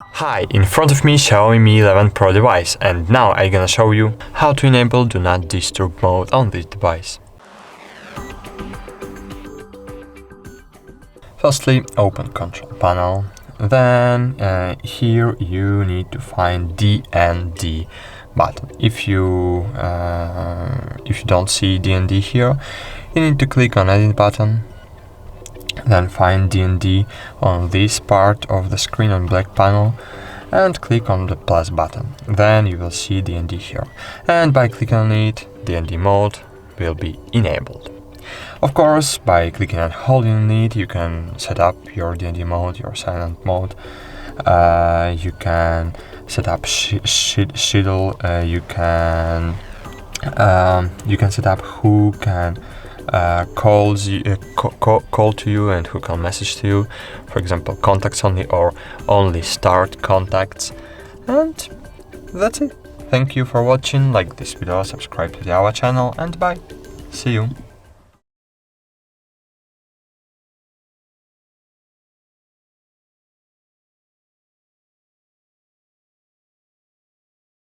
Hi, in front of me Xiaomi Mi 11 Pro device, and now I'm gonna show you how to enable Do Not Disturb mode on this device. Firstly, open Control Panel, then here you need to find DND button. If you don't see DND here, you need to click on Edit button, then find DND on this part of the screen on black panel and click on the plus button. Then you will see DND here, and by clicking on it, DND mode will be enabled. Of course, by clicking and holding on it, you can set up your DND mode, your silent mode. You can set up schedule. You can set up who can call to you and who can message to you. For example, contacts only or only start contacts. And that's it. Thank you for watching. Like this video, subscribe to our channel, and bye. See you.